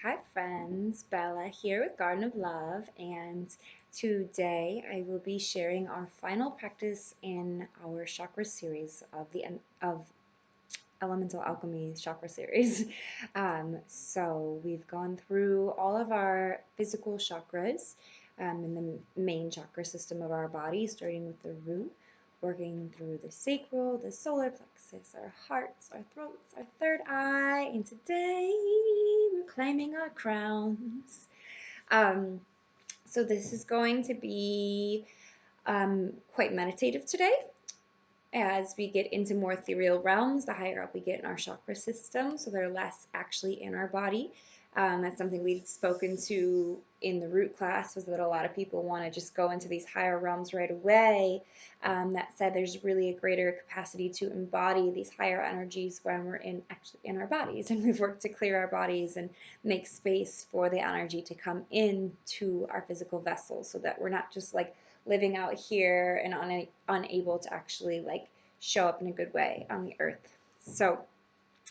Hi friends, Bella here with Garden of Love, and today I will be sharing our final practice in our chakra series of Elemental Alchemy chakra series. So we've gone through all of our physical chakras in the main chakra system of our body, starting with the root, working through the sacral, the solar plexus, our hearts, our throats, our third eye, and today we're claiming our crowns. Um, so this is going to be quite meditative today. As we get into more ethereal realms, the higher up we get in our chakra system, so they're less actually in our body. That's something we've spoken to in the root class, was that a lot of people want to just go into these higher realms right away. That said, there's really a greater capacity to embody these higher energies when we're actually in our bodies, and we've worked to clear our bodies and make space for the energy to come into our physical vessels, so that we're not just like living out here and unable to actually like show up in a good way on the earth. So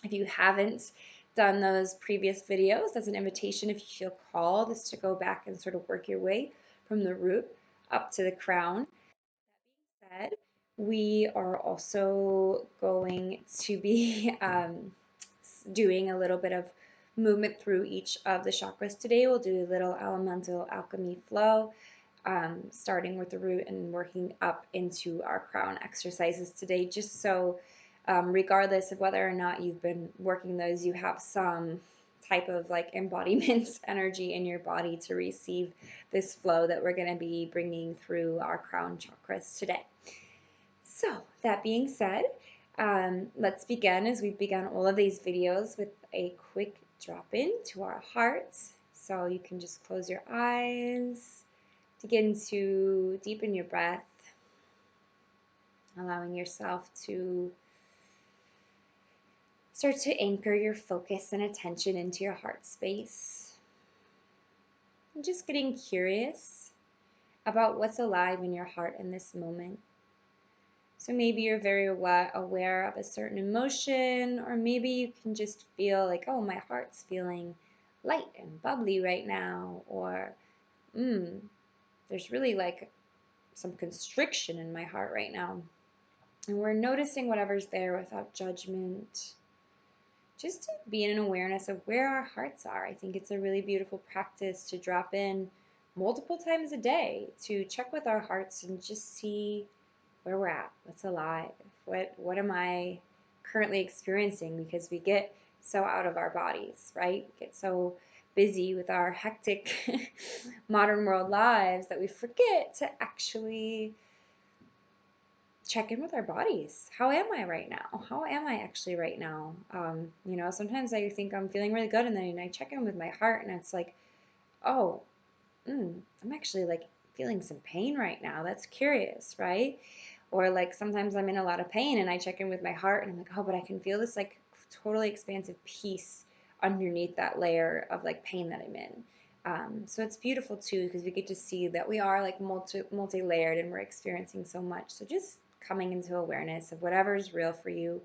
if you haven't done those previous videos, that's an invitation, if you feel called, is to go back and sort of work your way from the root up to the crown. That being said, we are also going to be doing a little bit of movement through each of the chakras today. We'll do a little elemental alchemy flow, starting with the root and working up into our crown exercises today, just so regardless of whether or not you've been working those, you have some type of like embodiment energy in your body to receive this flow that we're going to be bringing through our crown chakras today. So that being said, let's begin, as we've begun all of these videos, with a quick drop in to our hearts. So you can just close your eyes, begin to deepen your breath, allowing yourself to start to anchor your focus and attention into your heart space. And just getting curious about what's alive in your heart in this moment. So maybe you're very aware of a certain emotion, or maybe you can just feel like, oh, my heart's feeling light and bubbly right now, or there's really like some constriction in my heart right now. And we're noticing whatever's there without judgment, just to be in an awareness of where our hearts are. I think it's a really beautiful practice to drop in multiple times a day to check with our hearts and just see where we're at, what's alive, what am I currently experiencing, because we get so out of our bodies, right? We get so busy with our hectic modern world lives that we forget to actually check in with our bodies. How am I right now? How am I actually right now? Sometimes I think I'm feeling really good, and then I check in with my heart, and it's like, oh, I'm actually like feeling some pain right now. That's curious, right? Or like sometimes I'm in a lot of pain, and I check in with my heart, and I'm like, oh, but I can feel this like totally expansive peace underneath that layer of like pain that I'm in. So it's beautiful too, because we get to see that we are like multi-layered, and we're experiencing so much. So just coming into awareness of whatever is real for you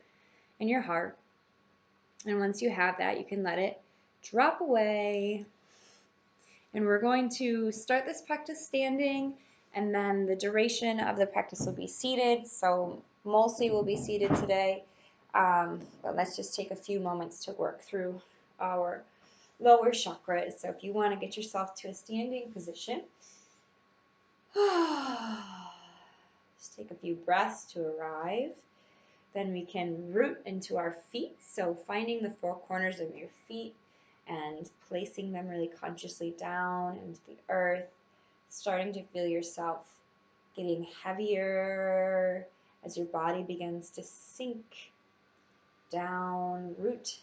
in your heart. And once you have that, you can let it drop away. And we're going to start this practice standing, and then the duration of the practice will be seated. So mostly we'll be seated today, but let's just take a few moments to work through our lower chakras. So if you want to get yourself to a standing position, just take a few breaths to arrive. Then we can root into our feet. So finding the four corners of your feet and placing them really consciously down into the earth, starting to feel yourself getting heavier as your body begins to sink down, root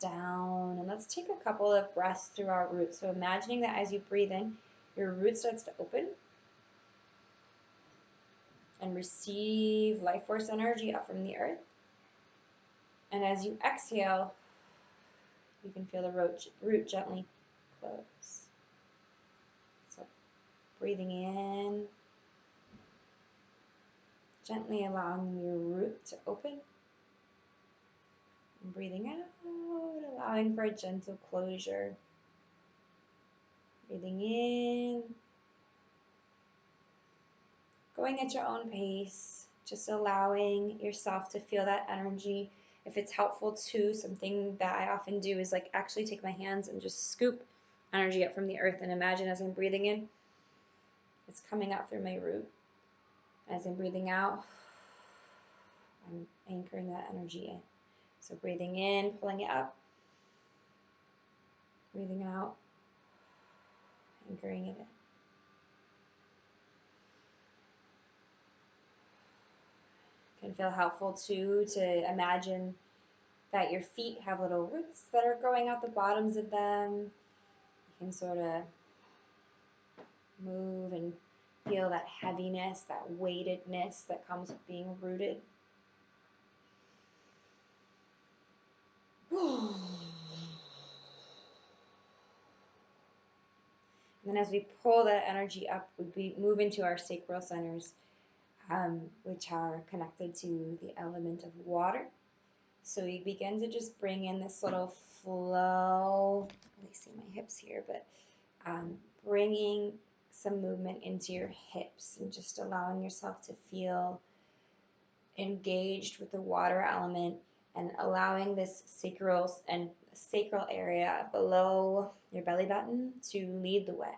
down. And let's take a couple of breaths through our roots. So imagining that as you breathe in, your root starts to open and receive life force energy up from the earth. And as you exhale, you can feel the root gently close. So breathing in, gently allowing your root to open. And breathing out, allowing for a gentle closure. Breathing in, going at your own pace, just allowing yourself to feel that energy. If it's helpful too, something that I often do is like actually take my hands and just scoop energy up from the earth and imagine as I'm breathing in, it's coming out through my root. As I'm breathing out, I'm anchoring that energy in. So breathing in, pulling it up, breathing out, anchoring it in. Can feel helpful too to imagine that your feet have little roots that are growing out the bottoms of them. You can sort of move and feel that heaviness, that weightedness that comes with being rooted. And then as we pull that energy up, we move into our sacral centers, which are connected to the element of water. So we begin to just bring in this little flow. Let me see my hips here, but bringing some movement into your hips and just allowing yourself to feel engaged with the water element and allowing this sacral area below your belly button to lead the way.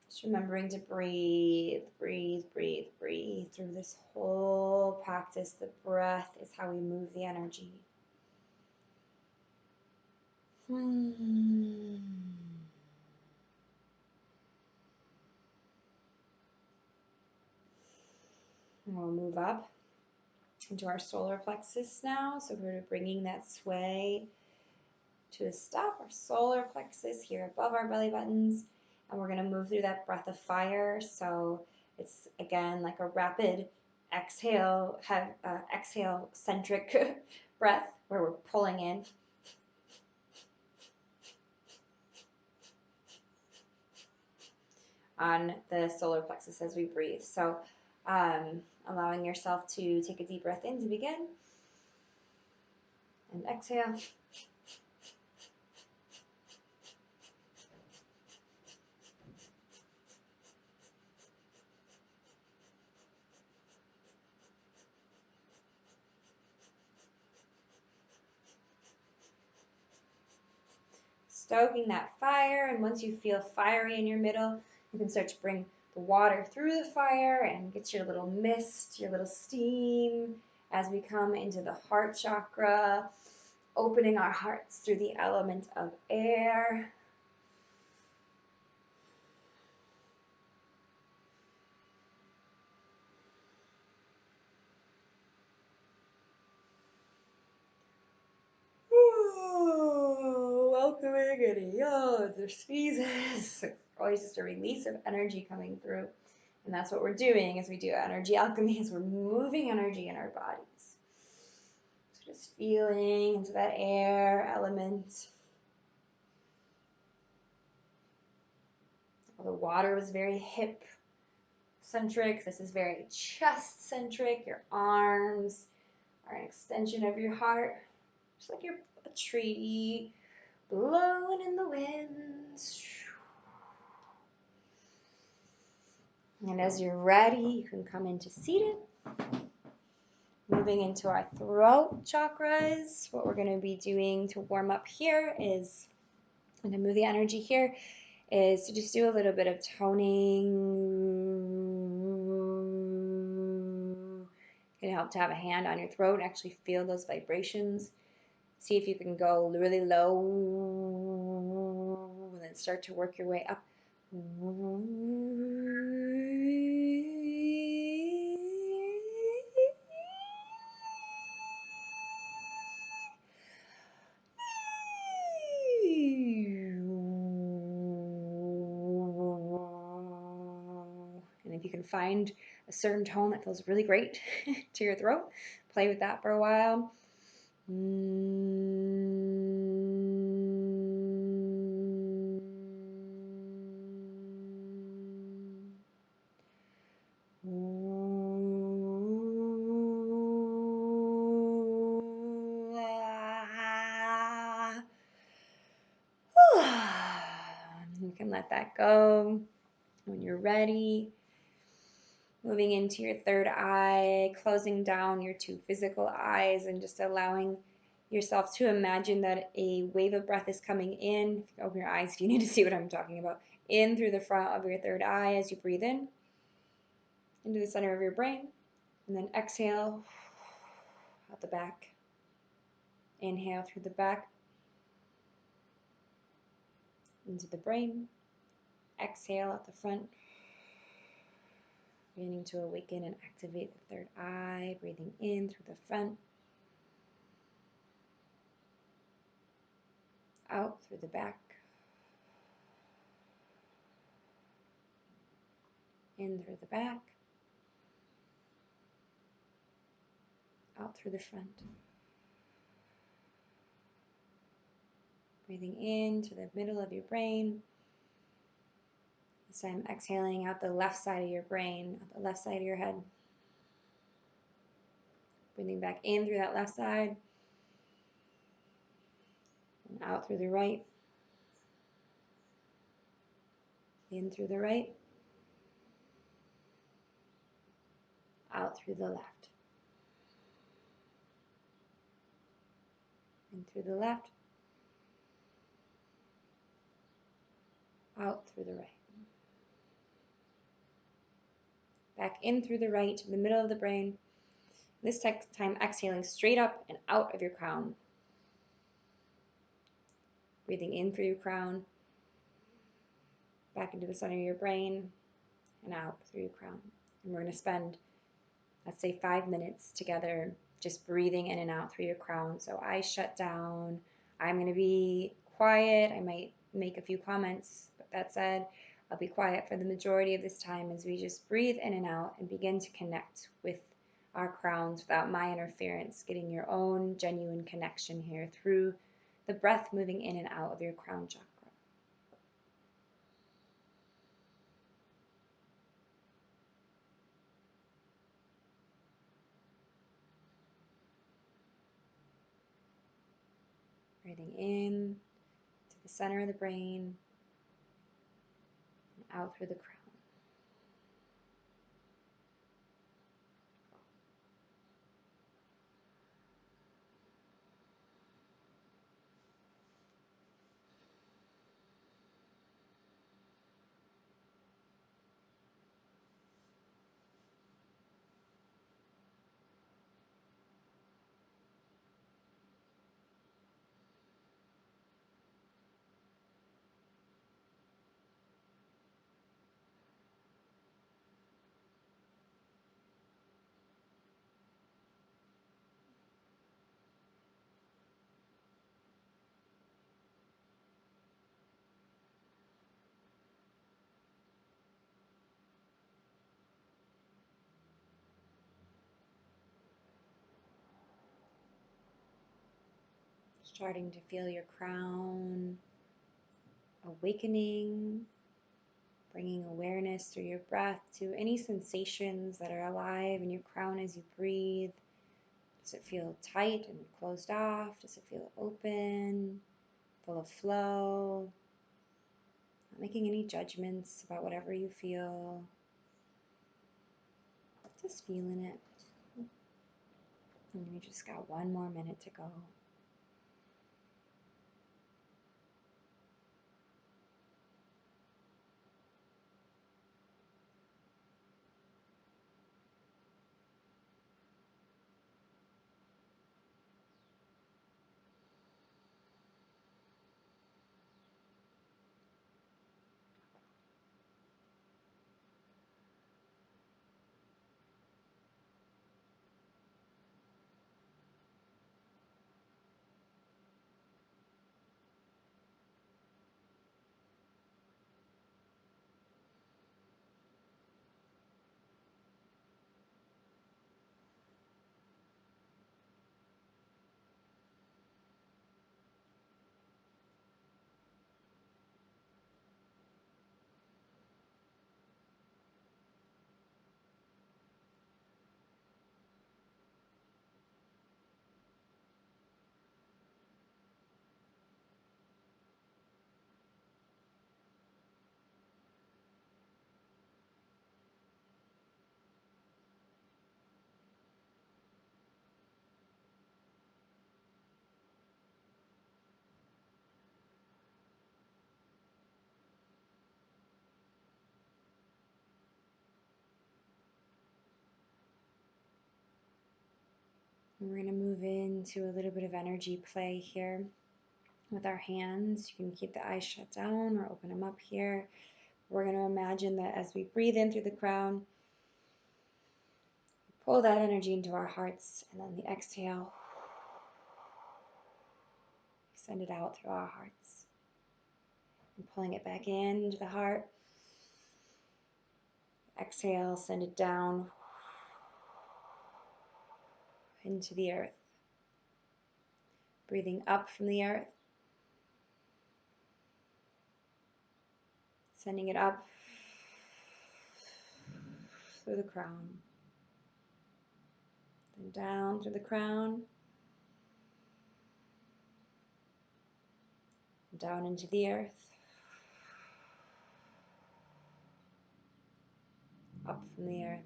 Just remembering to breathe, breathe, breathe, breathe through this whole practice. The breath is how we move the energy. And we'll move up into our solar plexus now. So we're bringing that sway to a stop, our solar plexus here above our belly buttons. And we're going to move through that breath of fire. So it's again like a rapid exhale, exhale centric breath where we're pulling in. On the solar plexus as we breathe. So allowing yourself to take a deep breath in to begin. And exhale. Stoking that fire, and once you feel fiery in your middle, you can start to bring the water through the fire and get your little mist, your little steam as we come into the heart chakra, opening our hearts through the element of air. Welcoming any yawns or sneezes. Always just a release of energy coming through. And that's what we're doing as we do energy alchemy, is we're moving energy in our bodies. So just feeling into that air element. The water was very hip centric. This is very chest centric. Your arms are an extension of your heart. Just like you're a tree blowing in the wind. And as you're ready, you can come into seated. Moving into our throat chakras. What we're going to be doing to warm up here is, and to move the energy here, is to just do a little bit of toning. It's going to help to have a hand on your throat and actually feel those vibrations. See if you can go really low and then start to work your way up. And if you can find a certain tone that feels really great to your throat, play with that for a while. let that go. When you're ready, moving into your third eye, closing down your two physical eyes, and just allowing yourself to imagine that a wave of breath is coming in. Open your eyes if you need to see what I'm talking about. In through the front of your third eye as you breathe in, into the center of your brain, and then exhale out the back. Inhale through the back, into the brain. Exhale out the front, beginning to awaken and activate the third eye, breathing in through the front, out through the back, in through the back, out through the front. Breathing into the middle of your brain. This time exhaling out the left side of your brain, out the left side of your head. Breathing back in through that left side, and out through the right. In through the right, out through the left. In through the left, out through the right. Back in through the right, to the middle of the brain. This time exhaling straight up and out of your crown. Breathing in through your crown, back into the center of your brain, and out through your crown. And we're going to spend, let's say, 5 minutes together just breathing in and out through your crown. So eyes shut down. I'm going to be quiet. I might make a few comments, but that said, I'll be quiet for the majority of this time as we just breathe in and out and begin to connect with our crowns without my interference, getting your own genuine connection here through the breath moving in and out of your crown chakra. Breathing in to the center of the brain and out through the crown. Starting to feel your crown awakening, bringing awareness through your breath to any sensations that are alive in your crown as you breathe. Does it feel tight and closed off? Does it feel open, full of flow? Not making any judgments about whatever you feel. Just feeling it. And we just got 1 more minute to go. We're going to move into a little bit of energy play here with our hands. You can keep the eyes shut down or open them up here. We're going to imagine that as we breathe in through the crown, pull that energy into our hearts, and then the exhale, send it out through our hearts. And pulling it back into the heart. Exhale, send it down into the earth. Breathing up from the earth. Sending it up through the crown. Then down through the crown. Down into the earth. Up from the earth.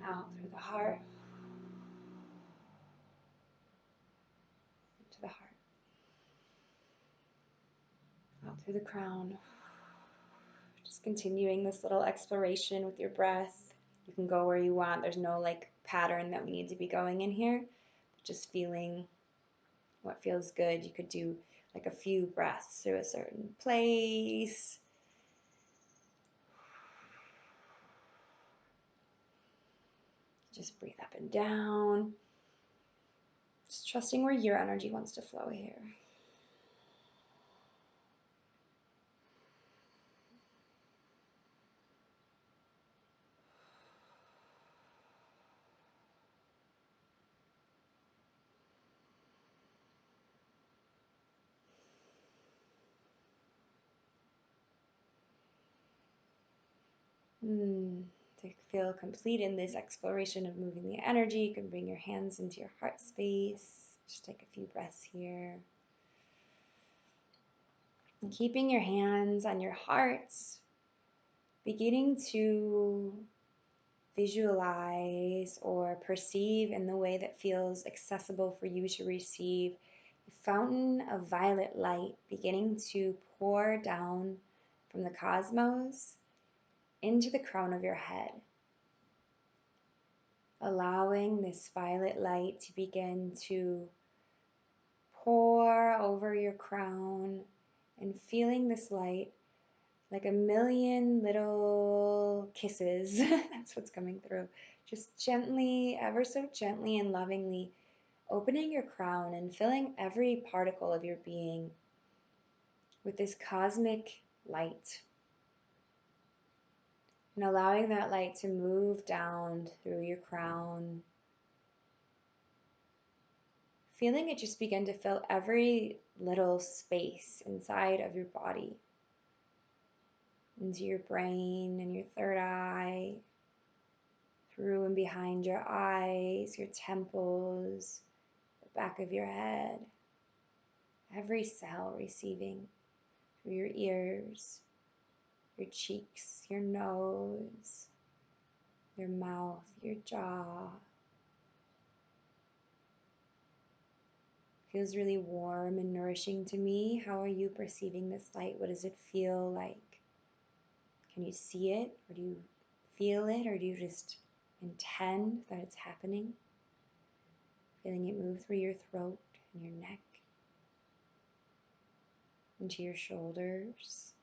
Out through the heart. Into the heart. Out through the crown. Just continuing this little exploration with your breath. You can go where you want. There's no like pattern that we need to be going in here. Just feeling what feels good. You could do like a few breaths through a certain place. Just breathe up and down. Just trusting where your energy wants to flow here. To feel complete in this exploration of moving the energy, you can bring your hands into your heart space. Just take a few breaths here. And keeping your hands on your hearts, beginning to visualize or perceive in the way that feels accessible for you to receive a fountain of violet light beginning to pour down from the cosmos into the crown of your head. Allowing this violet light to begin to pour over your crown and feeling this light like a million little kisses. That's what's coming through. Just gently, ever so gently and lovingly opening your crown and filling every particle of your being with this cosmic light. And allowing that light to move down through your crown. Feeling it just begin to fill every little space inside of your body. Into your brain and your third eye. Through and behind your eyes, your temples, the back of your head. Every cell receiving through your ears, your cheeks, your nose, your mouth, your jaw. Feels really warm and nourishing to me. How are you perceiving this light? What does it feel like? Can you see it? Or do you feel it? Or do you just intend that it's happening? Feeling it move through your throat and your neck, into your shoulders.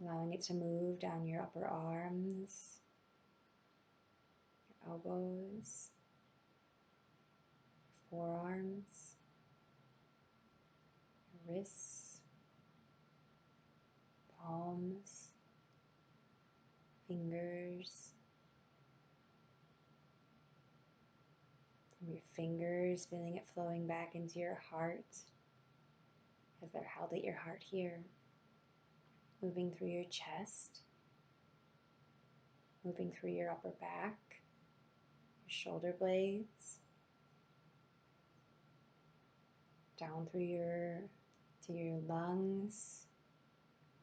Allowing it to move down your upper arms, your elbows, forearms, your wrists, palms, fingers. From your fingers, feeling it flowing back into your heart as they're held at your heart here. Moving through your chest, moving through your upper back, your shoulder blades, down through to your lungs,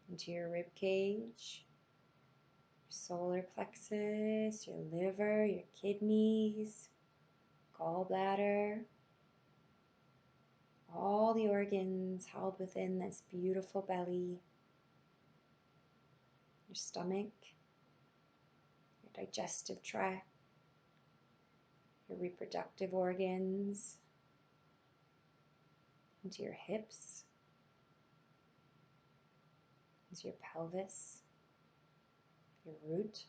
into your rib cage, your solar plexus, your liver, your kidneys, gallbladder, all the organs held within this beautiful belly, your stomach, your digestive tract, your reproductive organs, into your hips, into your pelvis, your root,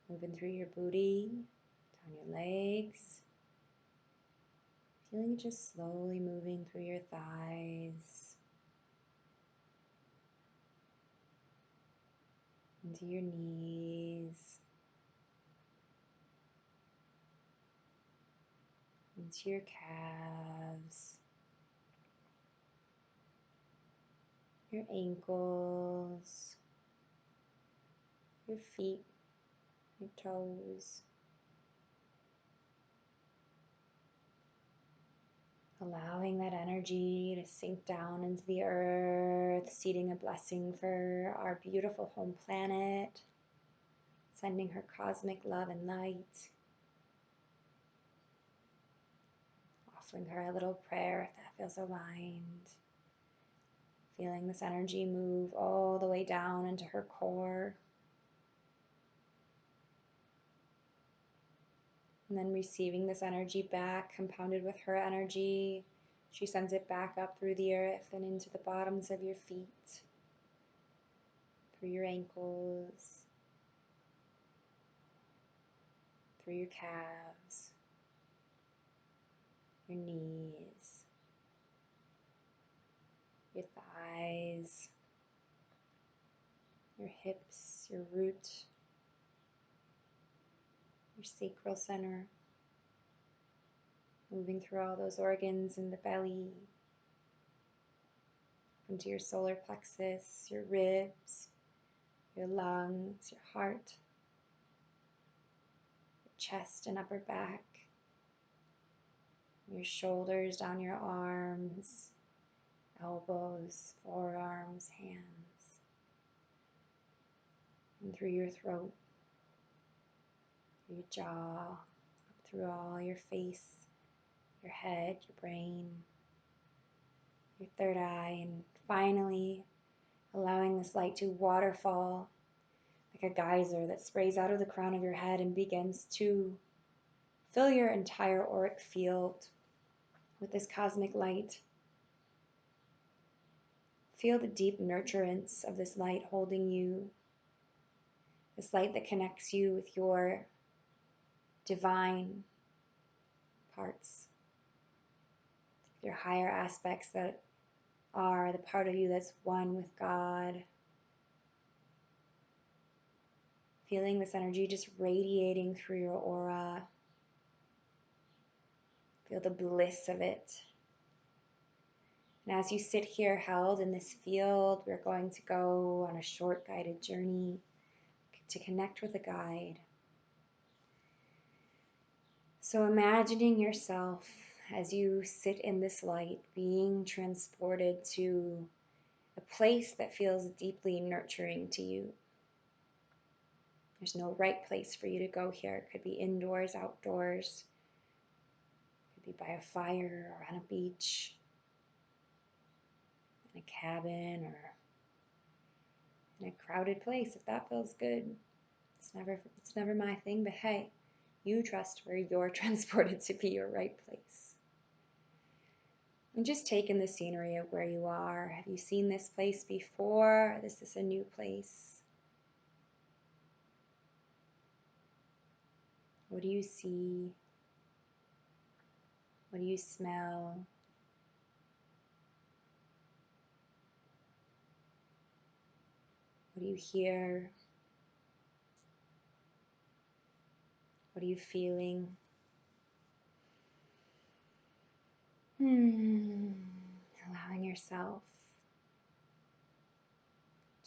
moving through your booty, down your legs, feeling it just slowly moving through your thighs, into your knees, into your calves, your ankles, your feet, your toes, allowing that energy to sink down into the earth, seeding a blessing for our beautiful home planet, sending her cosmic love and light, offering her a little prayer if that feels aligned, feeling this energy move all the way down into her core, and then receiving this energy back, compounded with her energy. She sends it back up through the earth and into the bottoms of your feet, through your ankles, through your calves, your knees, your thighs, your hips, your root, your sacral center, moving through all those organs in the belly, into your solar plexus, your ribs, your lungs, your heart, your chest and upper back, your shoulders, down your arms, elbows, forearms, hands, and through your throat, through your jaw, up through all your face, your head, your brain, your third eye, and finally allowing this light to waterfall like a geyser that sprays out of the crown of your head and begins to fill your entire auric field with this cosmic light. Feel the deep nurturance of this light holding you, this light that connects you with your divine parts, your higher aspects that are the part of you that's one with God. Feeling this energy just radiating through your aura. Feel the bliss of it. And as you sit here held in this field, we're going to go on a short guided journey to connect with a guide. So imagining yourself as you sit in this light, being transported to a place that feels deeply nurturing to you. There's no right place for you to go here. It could be indoors, outdoors. It could be by a fire or on a beach, in a cabin, or in a crowded place if that feels good. It's never my thing, but hey, you trust where you're transported to be your right place. And just take in the scenery of where you are. Have you seen this place before? Is this a new place? What do you see? What do you smell? What do you hear? What are you feeling? Allowing yourself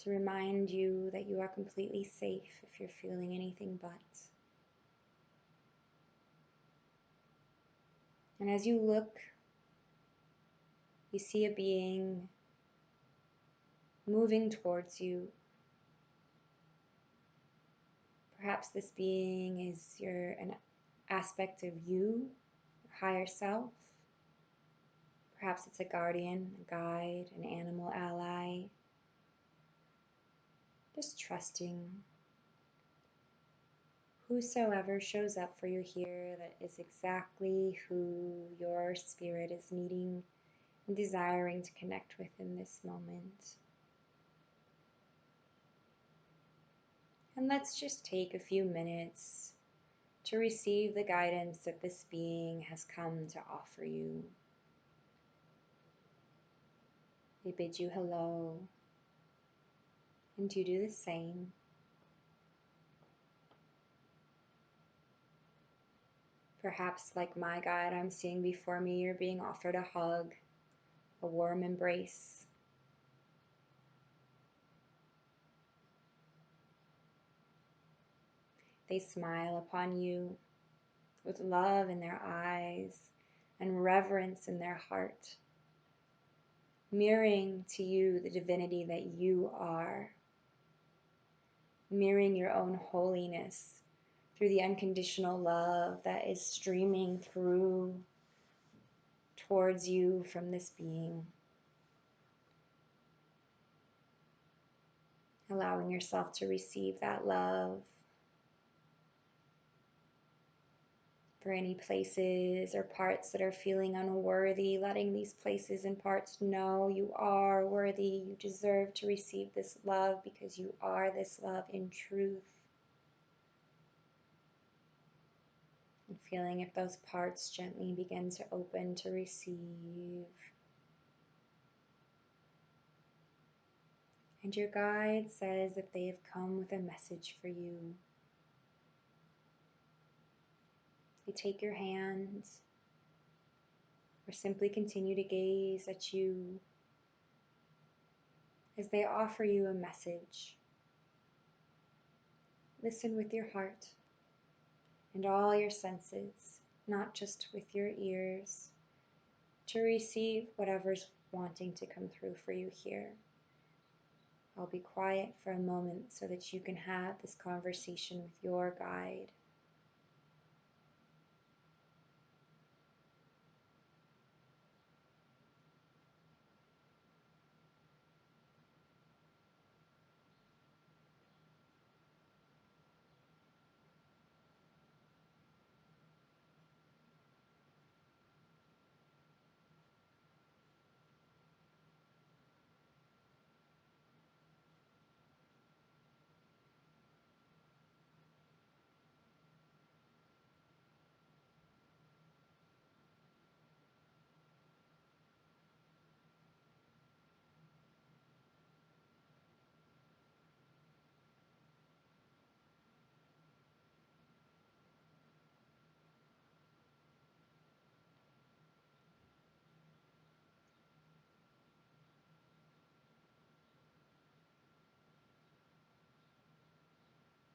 to remind you that you are completely safe if you're feeling anything but. And as you look, you see a being moving towards you. Perhaps this being is an aspect of you, your higher self. Perhaps it's a guardian, a guide, an animal ally. Just trusting whosoever shows up for you here that is exactly who your spirit is needing and desiring to connect with in this moment. And let's just take a few minutes to receive the guidance that this being has come to offer you. They bid you hello, and you do the same. Perhaps, like my guide, I'm seeing before me you're being offered a hug, a warm embrace. They smile upon you with love in their eyes and reverence in their heart, mirroring to you the divinity that you are, mirroring your own holiness through the unconditional love that is streaming through towards you from this being. Allowing yourself to receive that love. For any places or parts that are feeling unworthy, letting these places and parts know you are worthy, you deserve to receive this love because you are this love in truth. And feeling if those parts gently begin to open to receive. And your guide says that they have come with a message for you. They take your hands or simply continue to gaze at you as they offer you a message. Listen with your heart and all your senses, not just with your ears, to receive whatever's wanting to come through for you here. I'll be quiet for a moment so that you can have this conversation with your guide.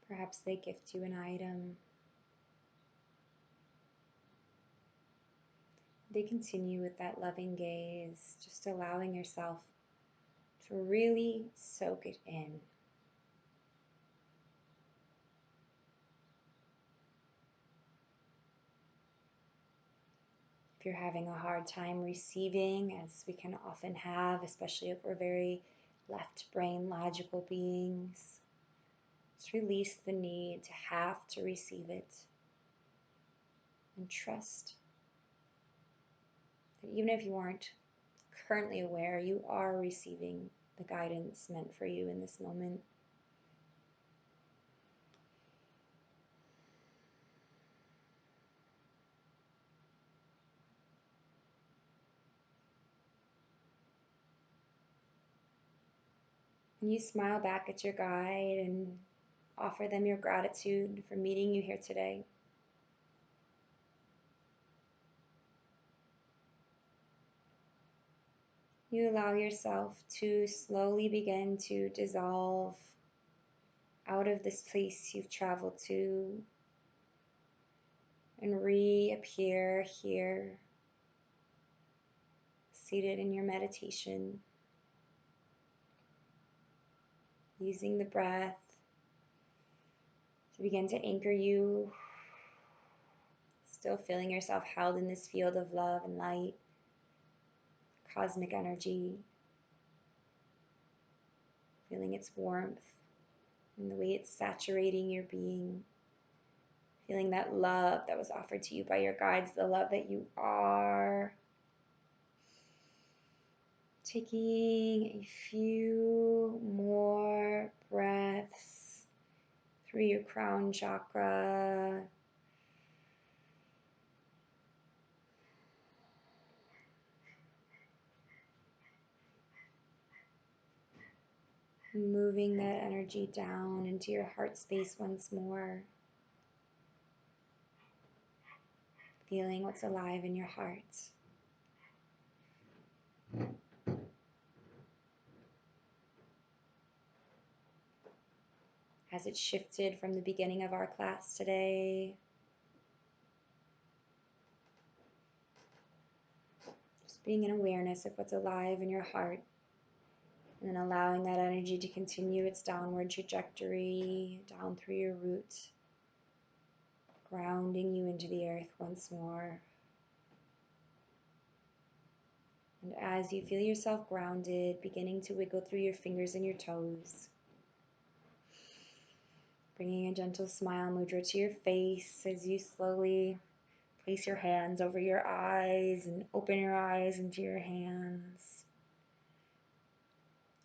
Perhaps they gift you an item. They continue with that loving gaze, just allowing yourself to really soak it in. If you're having a hard time receiving, as we can often have, especially if we're very left brain logical beings, just release the need to have to receive it and trust that even if you aren't currently aware, you are receiving the guidance meant for you in this moment. And you smile back at your guide and offer them your gratitude for meeting you here today. You allow yourself to slowly begin to dissolve out of this place you've traveled to and reappear here, seated in your meditation, using the breath to begin to anchor you, still feeling yourself held in this field of love and light, cosmic energy, feeling its warmth and the way it's saturating your being. Feeling that love that was offered to you by your guides, the love that you are. Taking a few more breaths through your crown chakra. Moving that energy down into your heart space once more. Feeling what's alive in your heart. Has it shifted from the beginning of our class today? Just being in awareness of what's alive in your heart. And then allowing that energy to continue its downward trajectory down through your root. Grounding you into the earth once more. And as you feel yourself grounded, beginning to wiggle through your fingers and your toes. Bringing a gentle smile mudra to your face as you slowly place your hands over your eyes and open your eyes into your hands.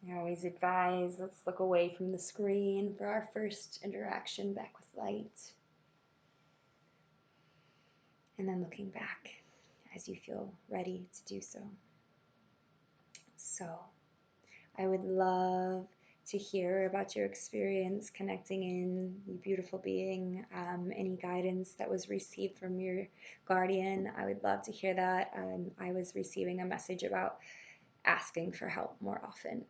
I always advise, let's look away from the screen for our first interaction back with light. And then looking back as you feel ready to do so. So, I would love to hear about your experience connecting in, you beautiful being, any guidance that was received from your guardian. I would love to hear that. I was receiving a message about asking for help more often,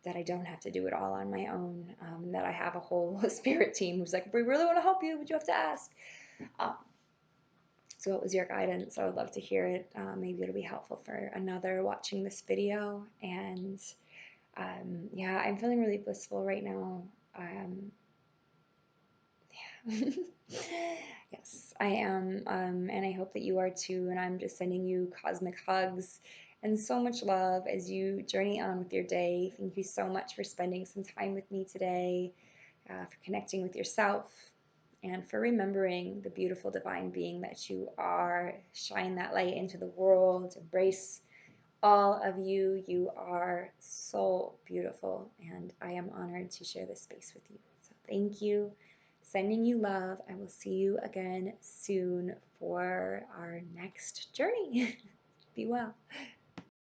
that I don't have to do it all on my own, that I have a whole spirit team who's like, if we really want to help you, but you have to ask. So what was your guidance? I would love to hear it. Maybe it'll be helpful for another watching this video. And yeah, I'm feeling really blissful right now. Yeah. Yes, I am. And I hope that you are too. And I'm just sending you cosmic hugs and so much love as you journey on with your day. Thank you so much for spending some time with me today, for connecting with yourself, and for remembering the beautiful divine being that you are. Shine that light into the world. Embrace all of you. You are so beautiful, and I am honored to share this space with you. So thank you. Sending you love. I will see you again soon for our next journey. Be well.